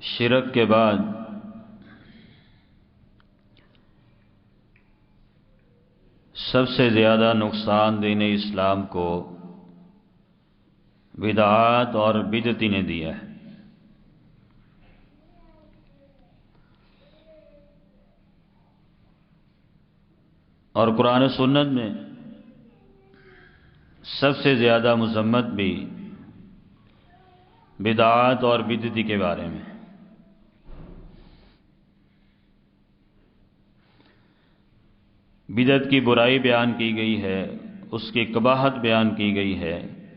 شرک کے بعد سب سے زیادہ نقصان دین اسلام کو بدعات اور بدعتی نے دیا ہے۔ اور قرآن و سنت میں سب سے زیادہ مذمت بھی بدعات اور بدعتی کے بارے میں۔ بدعت کی برائی بیان کی گئی ہے، اس کی قباحت بیان کی گئی ہے۔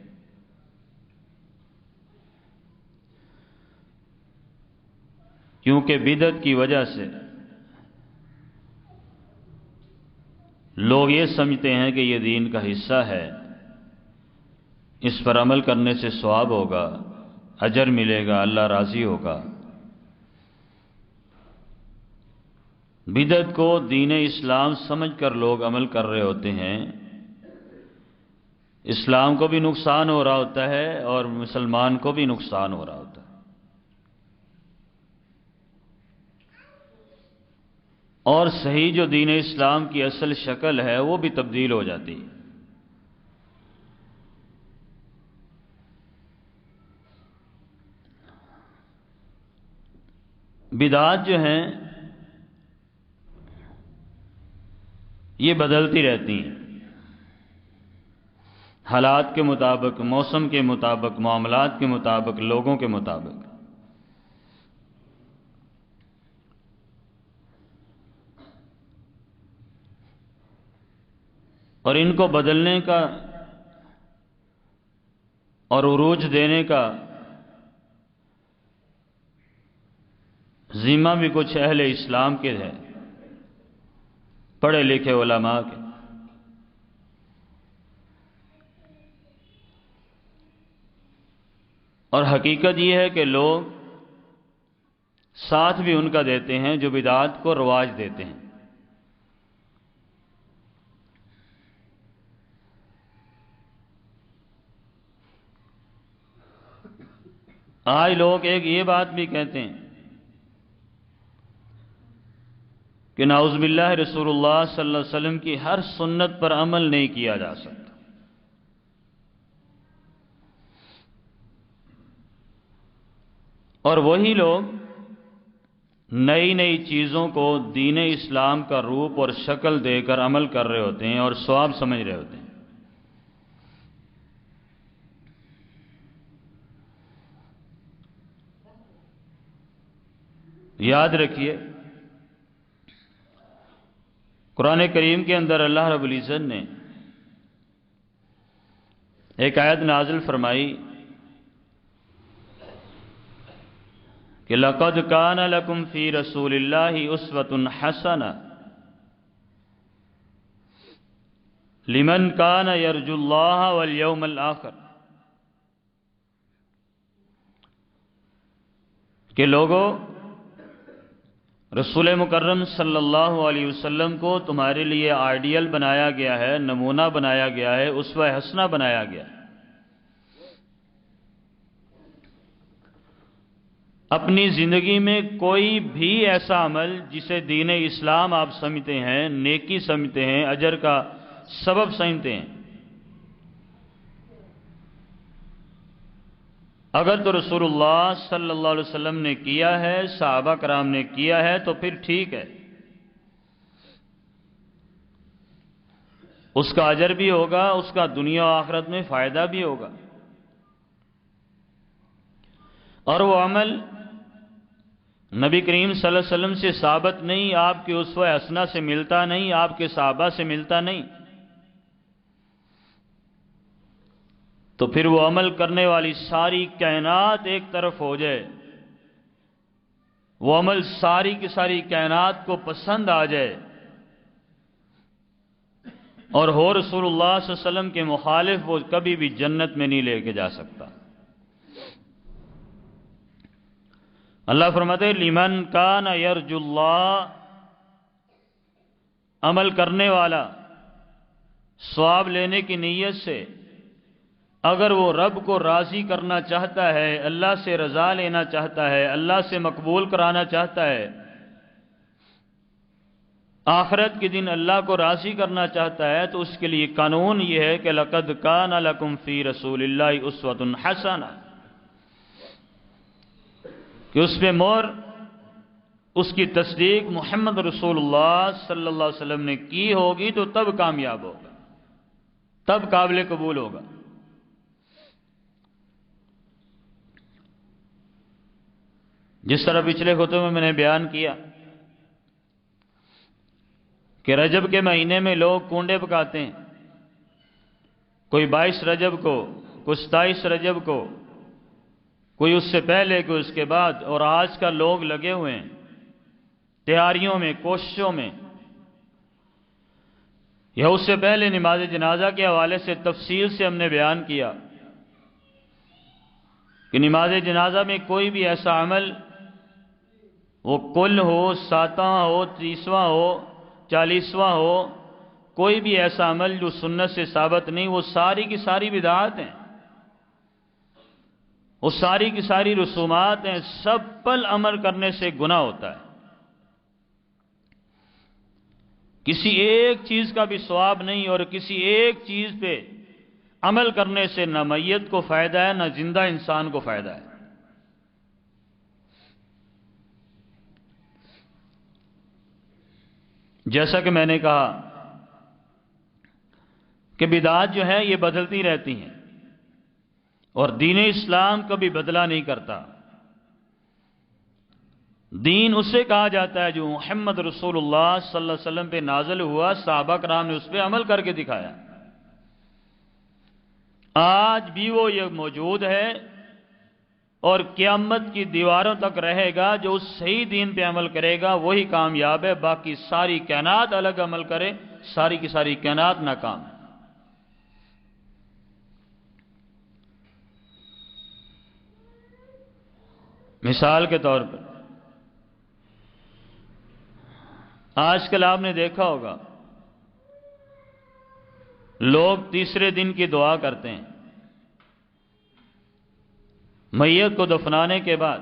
کیونکہ بدعت کی وجہ سے لوگ یہ سمجھتے ہیں کہ یہ دین کا حصہ ہے، اس پر عمل کرنے سے ثواب ہوگا، اجر ملے گا، اللہ راضی ہوگا۔ بدعت کو دین اسلام سمجھ کر لوگ عمل کر رہے ہوتے ہیں، اسلام کو بھی نقصان ہو رہا ہوتا ہے اور مسلمان کو بھی نقصان ہو رہا ہوتا ہے۔ اور صحیح جو دین اسلام کی اصل شکل ہے وہ بھی تبدیل ہو جاتی ہے۔ بدعات جو ہیں یہ بدلتی رہتی ہیں، حالات کے مطابق، موسم کے مطابق، معاملات کے مطابق، لوگوں کے مطابق۔ اور ان کو بدلنے کا اور عروج دینے کا ذمہ بھی کچھ اہل اسلام کے ہے، پڑھے لکھے علماء کے۔ اور حقیقت یہ ہے کہ لوگ ساتھ بھی ان کا دیتے ہیں جو بدعات کو رواج دیتے ہیں۔ آج لوگ ایک یہ بات بھی کہتے ہیں کہ نعوذ باللہ رسول اللہ صلی اللہ علیہ وسلم کی ہر سنت پر عمل نہیں کیا جا سکتا۔ اور وہی لوگ نئی نئی چیزوں کو دین اسلام کا روپ اور شکل دے کر عمل کر رہے ہوتے ہیں اور ثواب سمجھ رہے ہوتے ہیں۔ یاد رکھیے، قرآن کریم کے اندر اللہ رب العزت نے ایک آیت نازل فرمائی کہ لَقَدْ كَانَ لَكُمْ فِي رَسُولِ اللَّهِ أُسْوَةٌ حَسَنَةٌ لِمَنْ كَانَ يَرْجُو اللَّهَ وَالْيَوْمَ الْآخِرَ۔ کہ لوگو، رسول مکرم صلی اللہ علیہ وسلم کو تمہارے لیے آئیڈیل بنایا گیا ہے، نمونہ بنایا گیا ہے، اسوہ حسنہ بنایا گیا ہے۔ اپنی زندگی میں کوئی بھی ایسا عمل جسے دین اسلام آپ سمجھتے ہیں، نیکی سمجھتے ہیں، اجر کا سبب سمجھتے ہیں، اگر تو رسول اللہ صلی اللہ علیہ وسلم نے کیا ہے، صحابہ کرام نے کیا ہے، تو پھر ٹھیک ہے، اس کا اجر بھی ہوگا، اس کا دنیا و آخرت میں فائدہ بھی ہوگا۔ اور وہ عمل نبی کریم صلی اللہ علیہ وسلم سے ثابت نہیں، آپ کے اسوہ حسنہ سے ملتا نہیں، آپ کے صحابہ سے ملتا نہیں، تو پھر وہ عمل کرنے والی ساری کائنات ایک طرف ہو جائے، وہ عمل ساری کی ساری کائنات کو پسند آ جائے اور ہو رسول اللہ صلی اللہ علیہ وسلم کے مخالف، وہ کبھی بھی جنت میں نہیں لے کے جا سکتا۔ اللہ فرماتے ہیں لمن کان یرجو اللہ، عمل کرنے والا ثواب لینے کی نیت سے اگر وہ رب کو راضی کرنا چاہتا ہے، اللہ سے رضا لینا چاہتا ہے، اللہ سے مقبول کرانا چاہتا ہے، آخرت کے دن اللہ کو راضی کرنا چاہتا ہے، تو اس کے لیے قانون یہ ہے کہ لَقَدْ كَانَ لَكُمْ فِي رَسُولِ اللَّهِ أُسْوَةٌ حَسَنَةٌ، کہ اس پہ مور اس کی تصدیق محمد رسول اللہ صلی اللہ علیہ وسلم نے کی ہوگی تو تب کامیاب ہوگا، تب قابل قبول ہوگا۔ جس طرح پچھلے خطبے میں نے بیان کیا کہ رجب کے مہینے میں لوگ کنڈے پکاتے ہیں، کوئی 22 رجب کو، کوئی 27 رجب کو، کوئی اس سے پہلے، کوئی اس کے بعد، اور آج کل لوگ لگے ہوئے ہیں تیاریوں میں، کوششوں میں۔ یا اس سے پہلے نماز جنازہ کے حوالے سے تفصیل سے ہم نے بیان کیا کہ نماز جنازہ میں کوئی بھی ایسا عمل، وہ کل ہو، ساتواں ہو، 30واں ہو، 40واں ہو، کوئی بھی ایسا عمل جو سنت سے ثابت نہیں، وہ ساری کی ساری بدعات ہیں، وہ ساری کی ساری رسومات ہیں، سب پر عمل کرنے سے گناہ ہوتا ہے۔ کسی ایک چیز کا بھی ثواب نہیں، اور کسی ایک چیز پہ عمل کرنے سے نہ میت کو فائدہ ہے، نہ زندہ انسان کو فائدہ ہے۔ جیسا کہ میں نے کہا کہ بدعات جو ہے یہ بدلتی رہتی ہیں، اور دین اسلام کبھی بدلا نہیں کرتا۔ دین اسے کہا جاتا ہے جو محمد رسول اللہ صلی اللہ علیہ وسلم پہ نازل ہوا، صحابہ کرام نے اس پہ عمل کر کے دکھایا۔ آج بھی وہ یہ موجود ہے اور قیامت کی دیواروں تک رہے گا۔ جو اس صحیح دین پہ عمل کرے گا وہی کامیاب ہے، باقی ساری کائنات الگ عمل کرے، ساری کی ساری کائنات ناکام ہے۔ مثال کے طور پر آج کل آپ نے دیکھا ہوگا لوگ تیسرے دن کی دعا کرتے ہیں میت کو دفنانے کے بعد۔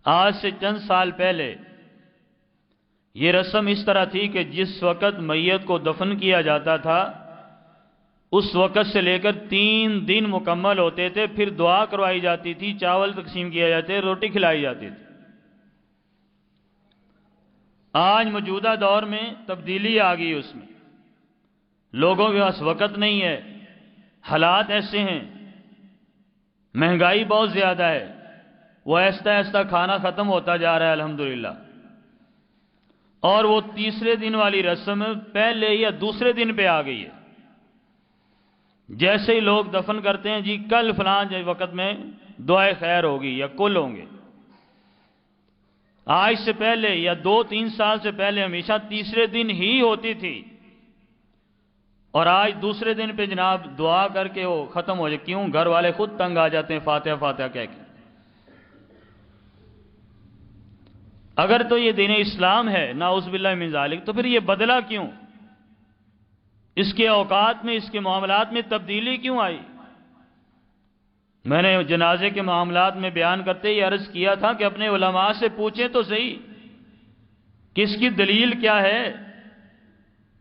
آج سے چند سال پہلے یہ رسم اس طرح تھی کہ جس وقت میت کو دفن کیا جاتا تھا اس وقت سے لے کر 3 دن مکمل ہوتے تھے، پھر دعا کروائی جاتی تھی، چاول تقسیم کیا جاتے، روٹی کھلائی جاتی تھی۔ آج موجودہ دور میں تبدیلی آ گئی، اس میں لوگوں کے پاس وقت نہیں ہے، حالات ایسے ہیں، مہنگائی بہت زیادہ ہے، وہ ایستا ایستا کھانا ختم ہوتا جا رہا ہے الحمدللہ، اور وہ تیسرے دن والی رسم پہلے یا دوسرے دن پہ آ گئی ہے۔ جیسے ہی لوگ دفن کرتے ہیں، جی کل فلاں وقت میں دعائے خیر ہوگی یا کل ہوں گے۔ آج سے پہلے یا 2-3 سال سے پہلے ہمیشہ تیسرے دن ہی ہوتی تھی، اور آج دوسرے دن پہ جناب دعا کر کے وہ ختم ہو جائے۔ کیوں؟ گھر والے خود تنگ آ جاتے ہیں فاتحہ فاتحہ کہہ کے۔ اگر تو یہ دین اسلام ہے نعوذ باللہ من ذالک، تو پھر یہ بدلا کیوں؟ اس کے اوقات میں، اس کے معاملات میں تبدیلی کیوں آئی؟ میں نے جنازے کے معاملات میں بیان کرتے ہی عرض کیا تھا کہ اپنے علماء سے پوچھیں تو صحیح کہ اس کی دلیل کیا ہے۔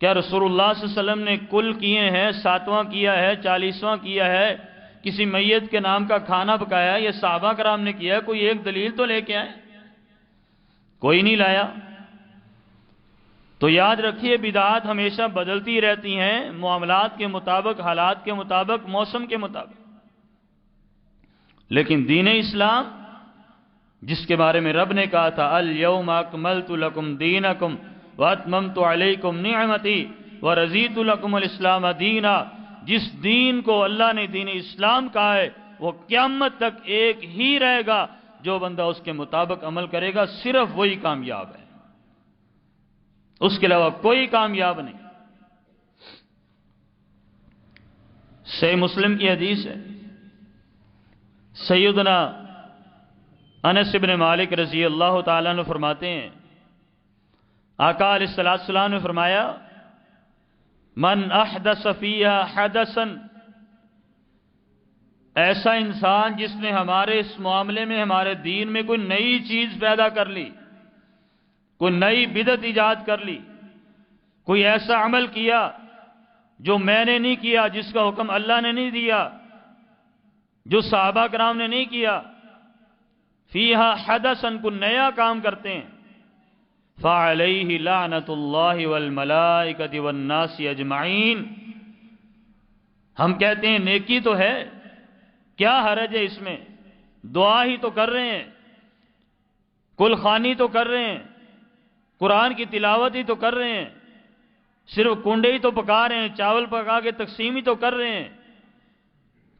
کیا رسول اللہ صلی اللہ علیہ وسلم نے کل کیے ہیں، 7واں کیا ہے، 40واں کیا ہے، کسی میت کے نام کا کھانا پکایا، یہ صحابہ کرام نے کیا ہے؟ کوئی ایک دلیل تو لے کے آئے، کوئی نہیں لایا۔ تو یاد رکھیے بدعات ہمیشہ بدلتی رہتی ہیں، معاملات کے مطابق، حالات کے مطابق، موسم کے مطابق۔ لیکن دین اسلام جس کے بارے میں رب نے کہا تھا الیوم اکملت لکم دینکم واتممت علیکم نعمتی ورضیت لکم الاسلام دینا، جس دین کو اللہ نے دین اسلام کہا ہے وہ قیامت تک ایک ہی رہے گا۔ جو بندہ اس کے مطابق عمل کرے گا صرف وہی کامیاب ہے، اس کے علاوہ کوئی کامیاب نہیں۔ صحیح مسلم کی حدیث ہے، سیدنا انس بن مالک رضی اللہ تعالیٰ عنہ فرماتے ہیں، آقا علیہ السلام نے فرمایا من احدث فیہا حدثا ایسا انسان جس نے ہمارے اس معاملے میں، ہمارے دین میں کوئی نئی چیز پیدا کر لی، کوئی نئی بدعت ایجاد کر لی، کوئی ایسا عمل کیا جو میں نے نہیں کیا، جس کا حکم اللہ نے نہیں دیا، جو صحابہ کرام نے نہیں کیا، فیہا حدثن، کو نیا کام کرتے ہیں، فعلیہ لعنت اللہ والملائکۃ والناس اجمعین، ہم کہتے ہیں نیکی تو ہے، کیا حرج ہے اس میں، دعا ہی تو کر رہے ہیں، کل خوانی تو کر رہے ہیں، قرآن کی تلاوت ہی تو کر رہے ہیں، صرف کنڈے ہی تو پکا رہے ہیں، چاول پکا کے تقسیم ہی تو کر رہے ہیں،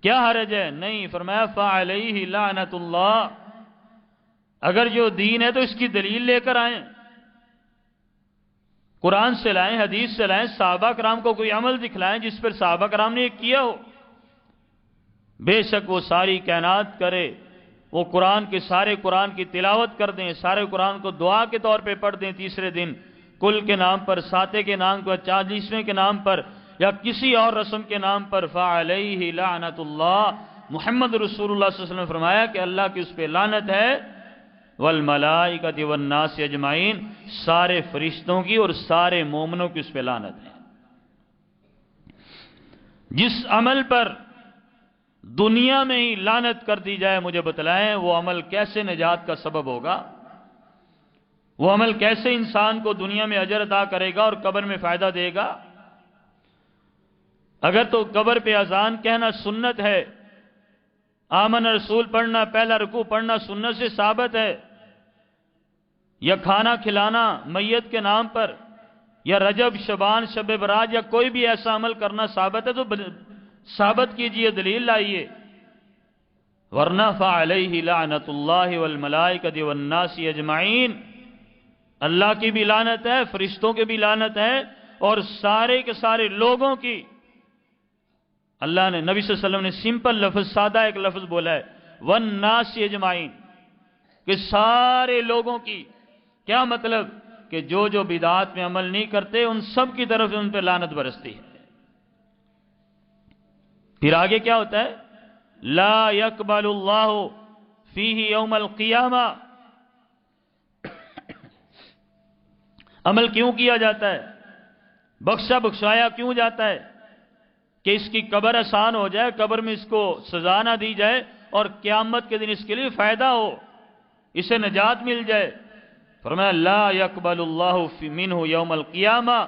کیا حرج ہے؟ نہیں، فرمایا فعلیہ لعنت اللہ، اگر جو دین ہے تو اس کی دلیل لے کر آئیں، قرآن سے لائیں، حدیث سے لائیں، صحابہ کرام کو کوئی عمل دکھلائیں جس پر صحابہ کرام نے یہ کیا ہو۔ بے شک وہ ساری کائنات کرے، وہ قرآن کی تلاوت کر دیں، سارے قرآن کو دعا کے طور پہ پڑھ دیں تیسرے دن، کل کے نام پر، ساتے کے نام پر، 40ویں کے نام پر، یا کسی اور رسم کے نام پر، فعلیہ لعنت اللہ، محمد رسول اللہ صلی اللہ علیہ وسلم نے فرمایا کہ اللہ کی اس پہ لعنت ہے، والملائکۃ والناس اجمعین، سارے فرشتوں کی اور سارے مومنوں کی اس پہ لعنت ہے۔ جس عمل پر دنیا میں ہی لعنت کر دی جائے، مجھے بتلائیں وہ عمل کیسے نجات کا سبب ہوگا، وہ عمل کیسے انسان کو دنیا میں اجر عطا کرے گا اور قبر میں فائدہ دے گا؟ اگر تو قبر پہ اذان کہنا سنت ہے، آمن رسول پڑھنا، پہلا رکوع پڑھنا سنت سے ثابت ہے، یا کھانا کھلانا میت کے نام پر، یا رجب، شبان، شب برات، یا کوئی بھی ایسا عمل کرنا ثابت ہے تو ثابت کیجئے، دلیل لائیے، ورنہ فعلیہ لعنت اللہ والملائکۃ والناس اجمعین، اللہ کی بھی لعنت ہے، فرشتوں کی بھی لعنت ہے، اور سارے کے سارے لوگوں کی۔ اللہ نے، نبی صلی اللہ علیہ وسلم نے سمپل لفظ، سادہ ایک لفظ بولا ہے، والناس اجمعین، کہ سارے لوگوں کی۔ کیا مطلب؟ کہ جو بدعات میں عمل نہیں کرتے ان سب کی طرف ان پہ لعنت برستی ہے۔ پھر آگے کیا ہوتا ہے؟ لا يقبل اللہ فیہ یوم القیامہ، عمل کیوں کیا جاتا ہے، بخشا بخشایا کیوں جاتا ہے؟ کہ اس کی قبر آسان ہو جائے، قبر میں اس کو سزا نہ دی جائے، اور قیامت کے دن اس کے لیے فائدہ ہو، اسے نجات مل جائے۔ فرمایا لا يقبل اللہ منہ یوم القیامہ،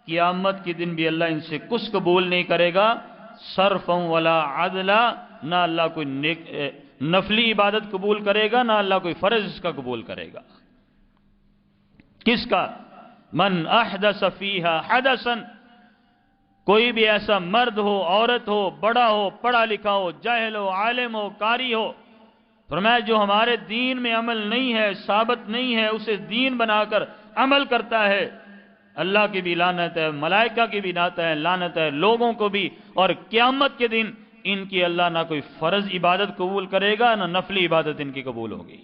قیامت کے دن بھی اللہ ان سے کچھ قبول نہیں کرے گا، صرفا ولا عدلا، نہ اللہ کوئی نفلی عبادت قبول کرے گا، نہ اللہ کوئی فرض اس کا قبول کرے گا۔ کس کا؟ من احدث فیہا حدثا، کوئی بھی ایسا مرد ہو، عورت ہو، بڑا ہو، پڑھا لکھا ہو، جاہل ہو، عالم ہو، قاری ہو، فرمایا جو ہمارے دین میں عمل نہیں ہے، ثابت نہیں ہے، اسے دین بنا کر عمل کرتا ہے، اللہ کی بھی لعنت ہے، ملائکہ کی بھی لعنت ہے، لوگوں کو بھی، اور قیامت کے دن ان کی اللہ نہ کوئی فرض عبادت قبول کرے گا، نہ نفلی عبادت ان کی قبول ہوگی۔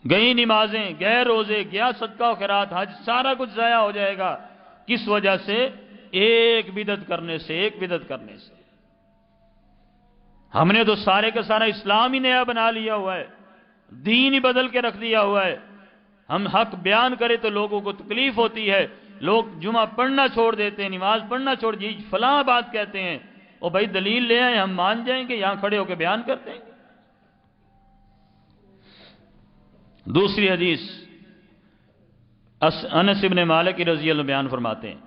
گئی نمازیں، گئے روزے، گیا صدقہ و خیرات، حج، سارا کچھ ضائع ہو جائے گا۔ کس وجہ سے؟ ایک بدعت کرنے سے۔ ہم نے تو سارے کا سارا اسلام ہی نیا بنا لیا ہوا ہے، دین ہی بدل کے رکھ دیا ہوا ہے۔ ہم حق بیان کریں تو لوگوں کو تکلیف ہوتی ہے، لوگ جمعہ پڑھنا چھوڑ دیتے ہیں، نماز پڑھنا چھوڑ، جی فلاں بات کہتے ہیں، اور بھائی دلیل لے آئیں، ہم مان جائیں گے، یہاں کھڑے ہو کے بیان کر دیں گے۔ دوسری حدیث انس بن مالک رضی اللہ عنہ بیان فرماتے ہیں،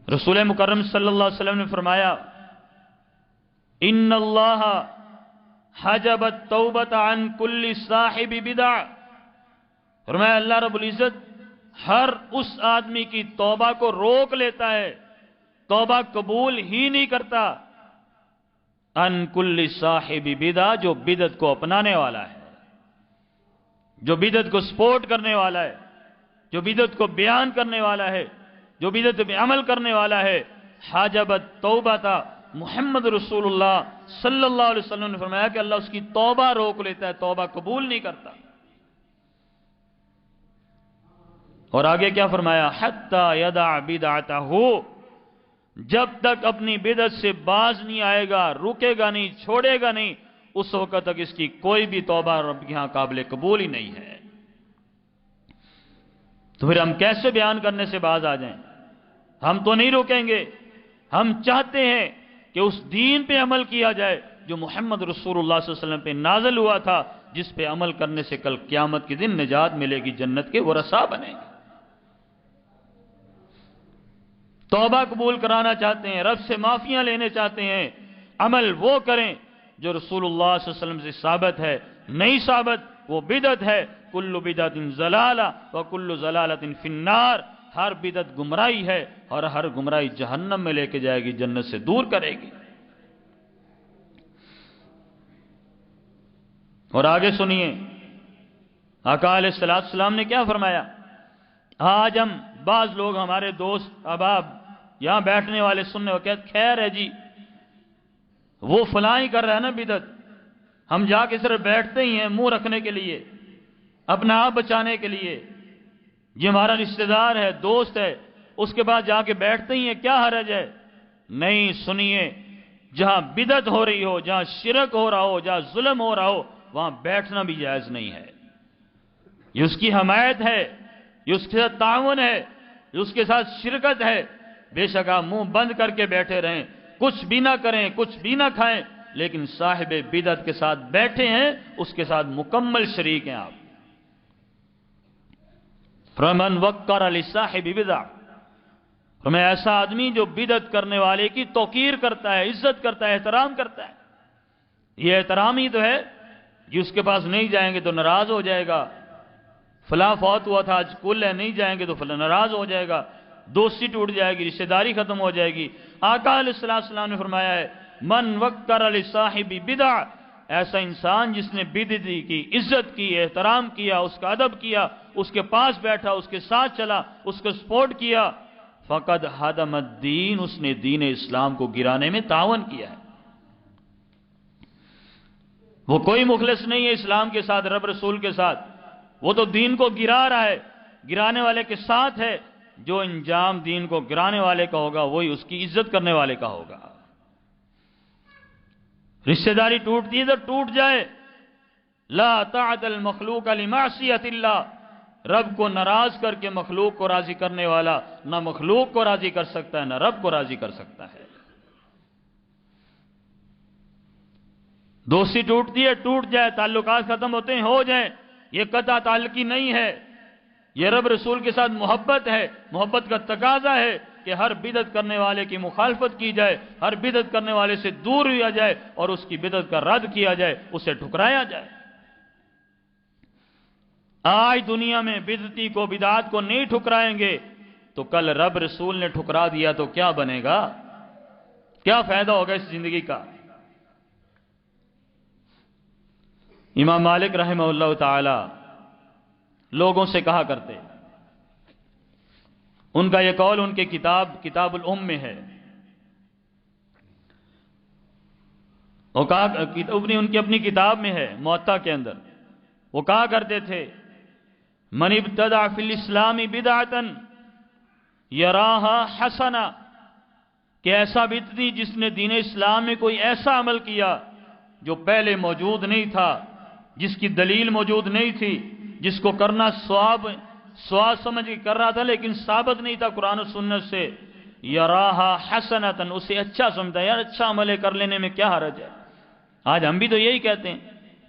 رسول مکرم صلی اللہ علیہ وسلم نے فرمایا، ان اللہ حجب التوبۃ عن کل صاحب بدع، فرمایا اللہ رب العزت ہر اس آدمی کی توبہ کو روک لیتا ہے، توبہ قبول ہی نہیں کرتا، عن کل صاحب بدع، جو بدعت کو اپنانے والا ہے، جو بدعت کو سپورٹ کرنے والا ہے، جو بدعت کو بیان کرنے والا ہے، جو بدعت پہ عمل کرنے والا ہے، حجبت توبۃ، محمد رسول اللہ صلی اللہ علیہ وسلم نے فرمایا کہ اللہ اس کی توبہ روک لیتا ہے، توبہ قبول نہیں کرتا۔ اور آگے کیا فرمایا؟ حتی یدع بدعتہ، جب تک اپنی بدعت سے باز نہیں آئے گا، رکے گا نہیں، چھوڑے گا نہیں، اس وقت تک اس کی کوئی بھی توبہ رب کے ہاں قابل قبول ہی نہیں ہے۔ تو پھر ہم کیسے بیان کرنے سے باز آ جائیں؟ ہم تو نہیں روکیں گے، ہم چاہتے ہیں کہ اس دین پہ عمل کیا جائے جو محمد رسول اللہ صلی اللہ علیہ وسلم پہ نازل ہوا تھا، جس پہ عمل کرنے سے کل قیامت کے دن نجات ملے گی، جنت کے ورثاء بنیں گے۔ توبہ قبول کرانا چاہتے ہیں، رب سے معافیاں لینے چاہتے ہیں، عمل وہ کریں جو رسول اللہ صلی اللہ علیہ وسلم سے ثابت ہے، نہیں ثابت وہ بدعت ہے۔ کل بدعت ضلالہ وکل ضلالۃ فی النار، ہر بدعت گمراہی ہے اور ہر گمراہی جہنم میں لے کے جائے گی، جنت سے دور کرے گی۔ اور آگے سنیے آقا علیہ السلام نے کیا فرمایا۔ آج ہم بعض لوگ، ہمارے دوست احباب یہاں بیٹھنے والے سننے وہ کہتے خیر ہے جی، وہ فلاں ہی کر رہا ہے نا بدعت، ہم جا کے صرف بیٹھتے ہی ہیں منہ رکھنے کے لیے، اپنا آپ بچانے کے لیے، یہ ہمارا رشتہ دار ہے، دوست ہے، اس کے بعد جا کے بیٹھتے ہی ہیں، کیا حرج ہے؟ نہیں، سنیے، جہاں بدعت ہو رہی ہو، جہاں شرک ہو رہا ہو، جہاں ظلم ہو رہا ہو، وہاں بیٹھنا بھی جائز نہیں ہے۔ یہ اس کی حمایت ہے، یہ اس کے ساتھ تعاون ہے، یہ اس کے ساتھ شرکت ہے۔ بے شک آپ منہ بند کر کے بیٹھے رہیں، کچھ بھی نہ کریں، کچھ بھی نہ کھائیں، لیکن صاحب بدعت کے ساتھ بیٹھے ہیں، اس کے ساتھ مکمل شریک ہیں آپ۔ فمن وقر لصاحب بدعہ، ہمیں ایسا آدمی جو بدعت کرنے والے کی توقیر کرتا ہے، عزت کرتا ہے، احترام کرتا ہے۔ یہ احترام ہی تو ہے، جس اس کے پاس نہیں جائیں گے تو ناراض ہو جائے گا، فلاں فوت ہوا تھا آج کل ہے، نہیں جائیں گے تو فلاں ناراض ہو جائے گا، دوستی ٹوٹ جائے گی، رشتہ داری ختم ہو جائے گی۔ آقا علیہ السلام نے فرمایا ہے من وقر لصاحب بدعہ، ایسا انسان جس نے بدعت کی عزت کی، احترام کیا، اس کا ادب کیا، اس کے پاس بیٹھا، اس کے ساتھ چلا، اس کو سپورٹ کیا، فقد ہدم الدین، اس نے دین اسلام کو گرانے میں تعاون کیا ہے۔ وہ کوئی مخلص نہیں ہے اسلام کے ساتھ، رب رسول کے ساتھ، وہ تو دین کو گرا رہا ہے، گرانے والے کے ساتھ ہے۔ جو انجام دین کو گرانے والے کا ہوگا وہی اس کی عزت کرنے والے کا ہوگا۔ رشتہ داری ٹوٹتی ہے تو ٹوٹ جائے، لا طاعت المخلوق لمعصیت اللہ، رب کو ناراض کر کے مخلوق کو راضی کرنے والا نہ مخلوق کو راضی کر سکتا ہے نہ رب کو راضی کر سکتا ہے۔ دوستی ٹوٹتی ہے، ٹوٹ جائے، تعلقات ختم ہوتے ہیں، ہو جائیں، یہ قطع تعلقی نہیں ہے، یہ رب رسول کے ساتھ محبت ہے۔ محبت کا تقاضا ہے کہ ہر بدعت کرنے والے کی مخالفت کی جائے، ہر بدعت کرنے والے سے دور ہوا جائے اور اس کی بدعت کا رد کیا جائے، اسے ٹھکرایا جائے۔ آج دنیا میں بدعتی کو، بدعات کو نہیں ٹھکرائیں گے تو کل رب رسول نے ٹھکرا دیا تو کیا بنے گا؟ کیا فائدہ ہوگا اس زندگی کا؟ امام مالک رحمہ اللہ تعالی لوگوں سے کہا کرتے، ان کا یہ قول ان کے کتاب الام میں ہے، وہ کہا ان کی اپنی کتاب میں ہے موطا کے اندر، وہ کہا کرتے تھے من ابتدع فی الاسلام بدعتا یراہا حسنا، کہ ایسا بدعتی جس نے دین اسلام میں کوئی ایسا عمل کیا جو پہلے موجود نہیں تھا، جس کی دلیل موجود نہیں تھی، جس کو کرنا ثواب سمجھ کے کر رہا تھا لیکن ثابت نہیں تھا قرآن و سنت سے، یراہا حسنۃ، اسے اچھا سمجھتا ہے، یار اچھا عمل کر لینے میں کیا حرج ہے۔ آج ہم بھی تو یہی کہتے ہیں،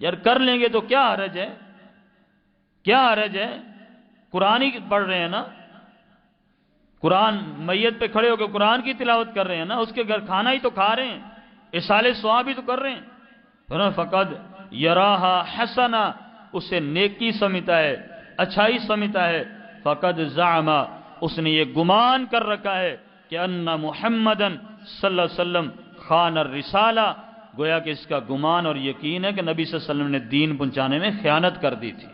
یار کر لیں گے تو کیا حرج ہے، کیا حرج ہے، قرآن ہی پڑھ رہے ہیں نا، قرآن میت پہ کھڑے ہو کے قرآن کی تلاوت کر رہے ہیں نا، اس کے گھر کھانا ہی تو کھا رہے ہیں، اصالِ ثواب ہی تو کر رہے ہیں۔ فقد یراہا حسنا، اسے نیکی سمجھتا ہے، اچھائی سمجھتا ہے۔ فقد زعم، اس نے یہ گمان کر رکھا ہے کہ ان محمدن صلی اللہ علیہ وسلم خان الرسالہ، گویا کہ اس کا گمان اور یقین ہے کہ نبی صلی اللہ علیہ وسلم نے دین پہنچانے میں خیانت کر دی تھی۔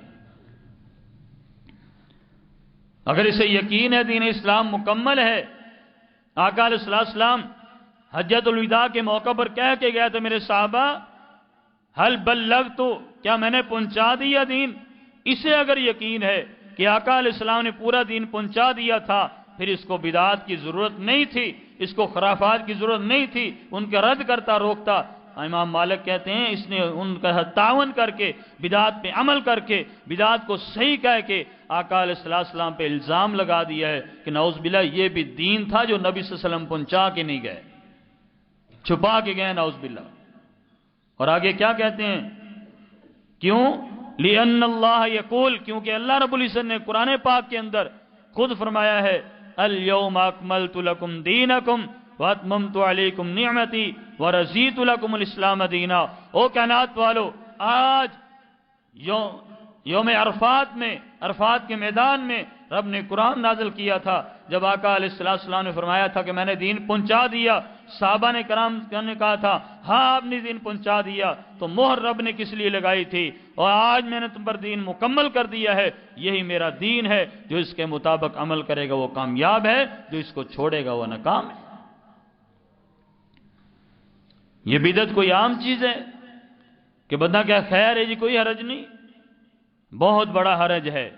اگر اسے یقین ہے دین اسلام مکمل ہے، آقا علیہ السلام حجۃ الوداع کے موقع پر کہہ کے گیا تھا میرے صحابہ حل بلغت، کیا میں نے پہنچا دیا دین؟ اسے اگر یقین ہے کہ آقا علیہ السلام نے پورا دین پہنچا دیا تھا، پھر اس کو بدعات کی ضرورت نہیں تھی، اس کو خرافات کی ضرورت نہیں تھی، ان کا رد کرتا روکتا۔ امام مالک کہتے ہیں اس نے ان کا تعاون کر کے، بدعات پہ عمل کر کے، بدعات کو صحیح کہہ کے آقا علیہ السلام پہ الزام لگا دیا ہے کہ نعوذ باللہ یہ بھی دین تھا جو نبی صلی اللہ علیہ وسلم پہنچا کے نہیں گئے، چھپا کے گئے نعوذ باللہ۔ اور آگے کیا کہتے ہیں؟ کیوں؟ لِأَنَّ اللَّهَ يَقُولُ، کیونکہ اللہ رب العزت نے قرآن پاک کے اندر خود فرمایا ہے الْيَوْمَ أَكْمَلْتُ لَكُمْ دِينَكُمْ وَأَتْمَمْتُ عَلَيْكُمْ نِعْمَتِي وَرَضِيتُ لَكُمُ الْإِسْلَامَ دِينًا۔ او کائنات والو، آج یوم عرفات میں، عرفات کے میدان میں رب نے قرآن نازل کیا تھا، جب آقا علیہ السلام نے فرمایا تھا کہ میں نے دین پہنچا دیا، صحابہ نے کرام نے کہا تھا ہاں آپ نے دین پہنچا دیا، تو مہر رب نے کس لیے لگائی تھی؟ اور آج میں نے تم پر دین مکمل کر دیا ہے، یہی میرا دین ہے، جو اس کے مطابق عمل کرے گا وہ کامیاب ہے، جو اس کو چھوڑے گا وہ ناکام ہے۔ یہ بدعت کوئی عام چیز ہے کہ بندہ کیا خیر ہے جی کوئی حرج نہیں؟ بہت بڑا حرج ہے۔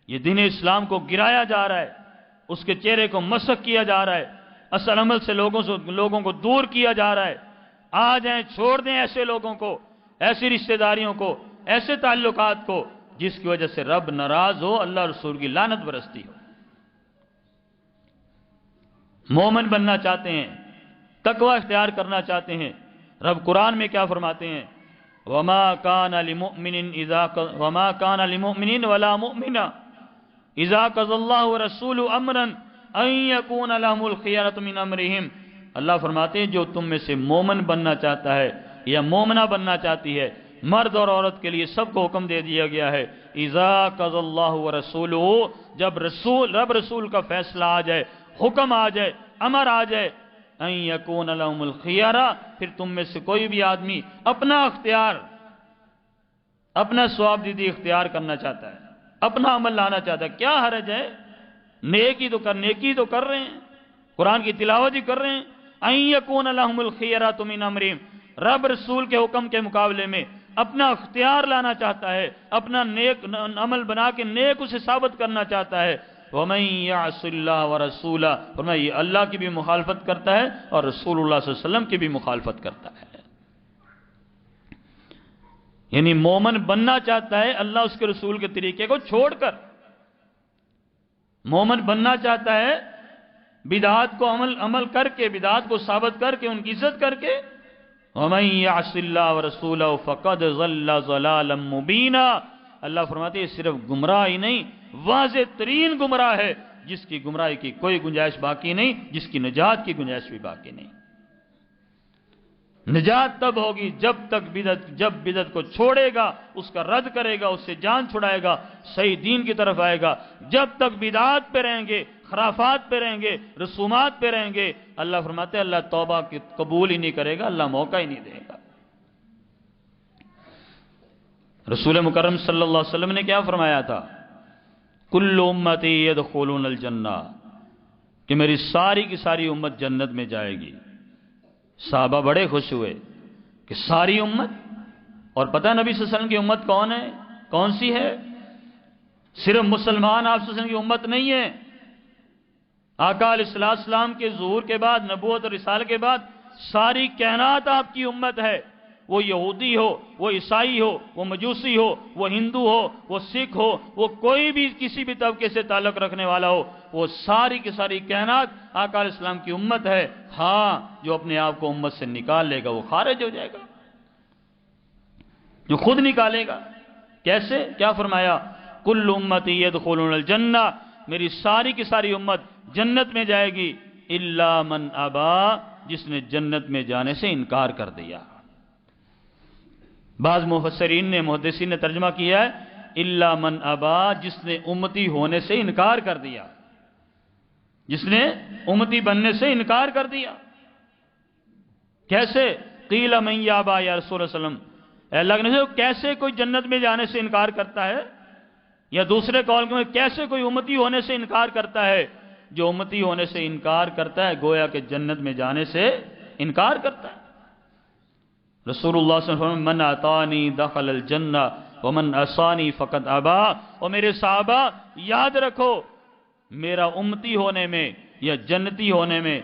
یہ دین اسلام کو گرایا جا رہا ہے، اس کے چہرے کو مسخ کیا جا رہا ہے، اصل عمل سے لوگوں کو دور کیا جا رہا ہے۔ آ جائیں، چھوڑ دیں ایسے لوگوں کو، ایسی رشتہ داریوں کو، ایسے تعلقات کو جس کی وجہ سے رب ناراض ہو، اللہ رسول کی لعنت برستی ہو۔ مومن بننا چاہتے ہیں، تقوی اختیار کرنا چاہتے ہیں، رب قرآن میں کیا فرماتے ہیں؟ وَمَا كَانَ لِمُؤْمِنٍ وَلَا مُؤْمِنَةٍ إِذَا قَضَى اللَّهُ وَرَسُولُهُ أَمْرًا أَن يَكُونَ لَهُمُ الْخِيَرَةُ مِنْ أَمْرِهِمْ۔ اللہ فرماتے ہیں جو تم میں سے مومن بننا چاہتا ہے یا مومنہ بننا چاہتی ہے، مرد اور عورت کے لیے سب کو حکم دے دیا گیا ہے، إِذَا قَضَى اللَّهُ وَرَسُولُهُ، جب رب رسول کا فیصلہ آ جائے، حکم آ جائے، امر آ جائے، ان یکون لهم الخیارہ، پھر تم میں سے کوئی بھی آدمی اپنا اختیار، اپنا ثواب دیدی اختیار کرنا چاہتا ہے، اپنا عمل لانا چاہتا ہے، کیا حرج ہے؟ نیکی تو کر رہے ہیں، قرآن کی تلاوت ہی کر رہے ہیں۔ ان یکون لهم الخیارۃ من امرہم، رب رسول کے حکم کے مقابلے میں اپنا اختیار لانا چاہتا ہے، اپنا نیک عمل بنا کے نیک اسے ثابت کرنا چاہتا ہے۔ وَمَن يَعْصِ اللَّهَ وَرَسُولَهُ، فرمایا یہ اللہ کی بھی مخالفت کرتا ہے اور رسول اللہ صلی اللہ علیہ وسلم کی بھی مخالفت کرتا ہے۔ یعنی مومن بننا چاہتا ہے اللہ اس کے رسول کے طریقے کو چھوڑ کر، مومن بننا چاہتا ہے بدعات کو عمل کر کے، بدعات کو ثابت کر کے، ان کی عزت کر کے۔ وَمَن يَعْصِ اللَّهَ وَرَسُولَهُ فَقَدْ ضَلَّ ضَلَالًا مُبِينًا۔ اللہ فرماتے ہیں صرف گمراہ ہی نہیں، واضح ترین گمراہ ہے، جس کی گمراہی کی کوئی گنجائش باقی نہیں، جس کی نجات کی گنجائش بھی باقی نہیں۔ نجات تب ہوگی جب بدعت کو چھوڑے گا، اس کا رد کرے گا، اس سے جان چھڑائے گا، صحیح دین کی طرف آئے گا۔ جب تک بدعات پہ رہیں گے، خرافات پہ رہیں گے، رسومات پہ رہیں گے، اللہ فرماتے ہیں اللہ توبہ کی قبول ہی نہیں کرے گا، اللہ موقع ہی نہیں دے گا۔ رسول مکرم صلی اللہ علیہ وسلم نے کیا فرمایا تھا؟ کل امتی یدخلون الجنہ، کہ میری ساری کی ساری امت جنت میں جائے گی۔ صحابہ بڑے خوش ہوئے کہ ساری امت، اور پتہ نبی صلی اللہ علیہ وسلم کی امت کون ہے، کون سی ہے؟ صرف مسلمان آپ صلی اللہ علیہ وسلم کی امت نہیں ہے۔ آقا علیہ السلام کے ظہور کے بعد، نبوت اور رسالت کے بعد ساری کائنات آپ کی امت ہے۔ وہ یہودی ہو، وہ عیسائی ہو، وہ مجوسی ہو، وہ ہندو ہو، وہ سکھ ہو، وہ کوئی بھی کسی بھی طبقے سے تعلق رکھنے والا ہو، وہ ساری کی ساری کائنات آقا علیہ السلام کی امت ہے۔ ہاں جو اپنے آپ کو امت سے نکال لے گا وہ خارج ہو جائے گا، جو خود نکالے گا۔ کیسے؟ کیا فرمایا؟ کل امتی یدخلون الجنہ، میری ساری کی ساری امت جنت میں جائے گی، الا من ابا، جس نے جنت میں جانے سے انکار کر دیا۔ بعض مفسرین نے، محدثین نے ترجمہ کیا ہے الا من ابا، جس نے امتی ہونے سے انکار کر دیا، جس نے امتی بننے سے انکار کر دیا۔ کیسے؟ قیل من یابا یا رسول اللہ صلی اللہ علیہ وسلم، اے اللہ کے نبی کیسے کوئی جنت میں جانے سے انکار کرتا ہے؟ یا دوسرے قول میں کیسے کوئی امتی ہونے سے انکار کرتا ہے؟ جو امتی ہونے سے انکار کرتا ہے گویا کہ جنت میں جانے سے انکار کرتا ہے۔ رسول اللہ صلی اللہ علیہ وسلم من اطانی دخل الجنہ ومن عصانی فقد ابا۔ اور میرے صحابہ یاد رکھو، میرا امتی ہونے میں یا جنتی ہونے میں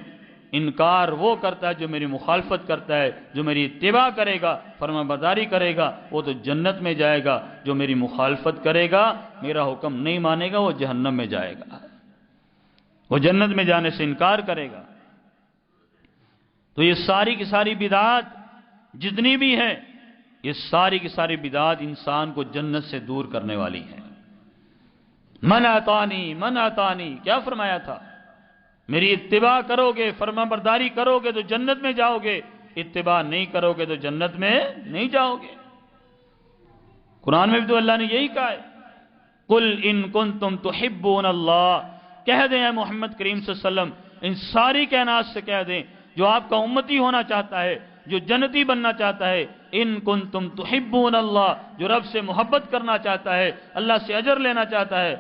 انکار وہ کرتا ہے جو میری مخالفت کرتا ہے، جو میری اتباع کرے گا، فرما برداری کرے گا، وہ تو جنت میں جائے گا، جو میری مخالفت کرے گا، میرا حکم نہیں مانے گا، وہ جہنم میں جائے گا، وہ جنت میں جانے سے انکار کرے گا۔ تو یہ ساری کی ساری بدعات جتنی بھی ہیں، یہ ساری کی ساری بدعات انسان کو جنت سے دور کرنے والی ہیں۔ من اطانی کیا فرمایا تھا؟ میری اتباع کرو گے، فرما برداری کرو گے تو جنت میں جاؤ گے، اتباع نہیں کرو گے تو جنت میں نہیں جاؤ گے۔ قرآن میں بھی تو اللہ نے یہی کہا ہے، قل ان کنتم تحبون اللہ، کہہ دیں اے محمد کریم صلی اللہ علیہ وسلم، ان ساری کائنات سے کہہ دیں جو آپ کا امتی ہونا چاہتا ہے، جو جنتی بننا چاہتا ہے، ان کنتم تحبون اللہ، جو رب سے محبت کرنا چاہتا ہے، اللہ سے اجر لینا چاہتا ہے،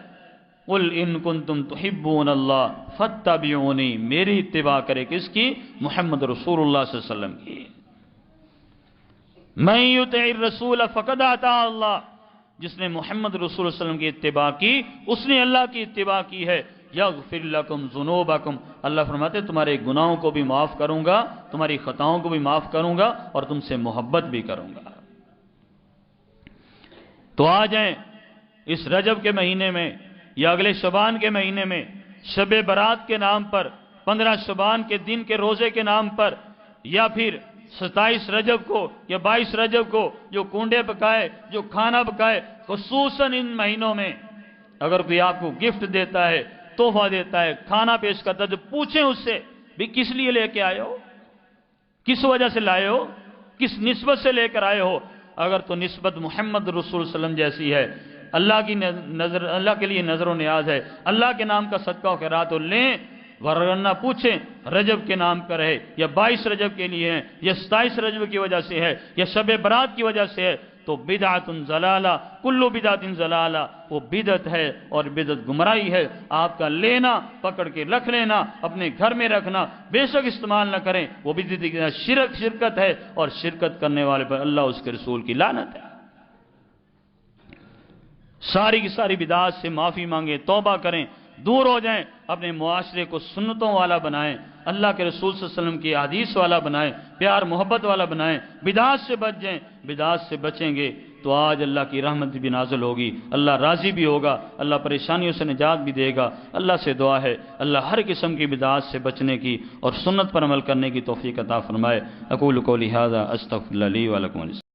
قل ان کنتم تحبون اللہ فاتبعونی، میری اتباع کرے، کس کی؟ محمد رسول اللہ صلی اللہ علیہ وسلم کی۔ من یطع الرسول فقد اطاع اللہ، جس نے محمد رسول اللہ صلی اللہ علیہ وسلم کی اتباع کی، اس نے اللہ کی اتباع کی ہے۔ یغفر لکم ذنوبکم، اللہ فرماتے ہیں تمہارے گناہوں کو بھی معاف کروں گا، تمہاری خطاؤں کو بھی معاف کروں گا، اور تم سے محبت بھی کروں گا۔ تو آ جائیں اس رجب کے مہینے میں یا اگلے شعبان کے مہینے میں، شب برات کے نام پر، 15 شعبان کے دن کے روزے کے نام پر، یا پھر 27 رجب کو یا 22 رجب کو جو کنڈے پکائے، جو کھانا پکائے، خصوصاً ان مہینوں میں اگر کوئی آپ کو گفٹ دیتا ہے، تحفہ دیتا ہے، کھانا پیش کرتا ہے، تو پوچھیں اس سے بھی کس لیے لے کے آئے ہو، کس وجہ سے لائے ہو، کس نسبت سے لے کر آئے ہو۔ اگر تو نسبت محمد رسول صلی اللہ علیہ وسلم جیسی ہے، اللہ کی نظر، اللہ کے لیے نظر و نیاز ہے، اللہ کے نام کا صدقہ و خیرات تو لیں، ورنہ پوچھیں رجب کے نام پر ہے، یا 22 رجب کے لیے ہے، یا 27 رجب کی وجہ سے ہے، یا شب برات کی وجہ سے ہے، تو بدعت ضلالہ، کل بدعت ضلالہ، وہ بدعت ہے اور بدعت گمراہی ہے۔ آپ کا لینا، پکڑ کے رکھ لینا، اپنے گھر میں رکھنا، بے شک استعمال نہ کریں، وہ بدعت شرکت ہے، اور شرکت کرنے والے پر اللہ اس کے رسول کی لعنت ہے۔ ساری کی ساری بدعات سے معافی مانگیں، توبہ کریں، دور ہو جائیں، اپنے معاشرے کو سنتوں والا بنائیں، اللہ کے رسول صلی اللہ علیہ وسلم کی حدیث والا بنائیں، پیار محبت والا بنائیں، بدعات سے بچ جائیں۔ بدعات سے بچیں گے تو آج اللہ کی رحمت بھی نازل ہوگی، اللہ راضی بھی ہوگا، اللہ پریشانیوں سے نجات بھی دے گا۔ اللہ سے دعا ہے اللہ ہر قسم کی بدعات سے بچنے کی اور سنت پر عمل کرنے کی توفیق عطا فرمائے۔ اقول قولی ھذا استغفر اللہ لی ولکم۔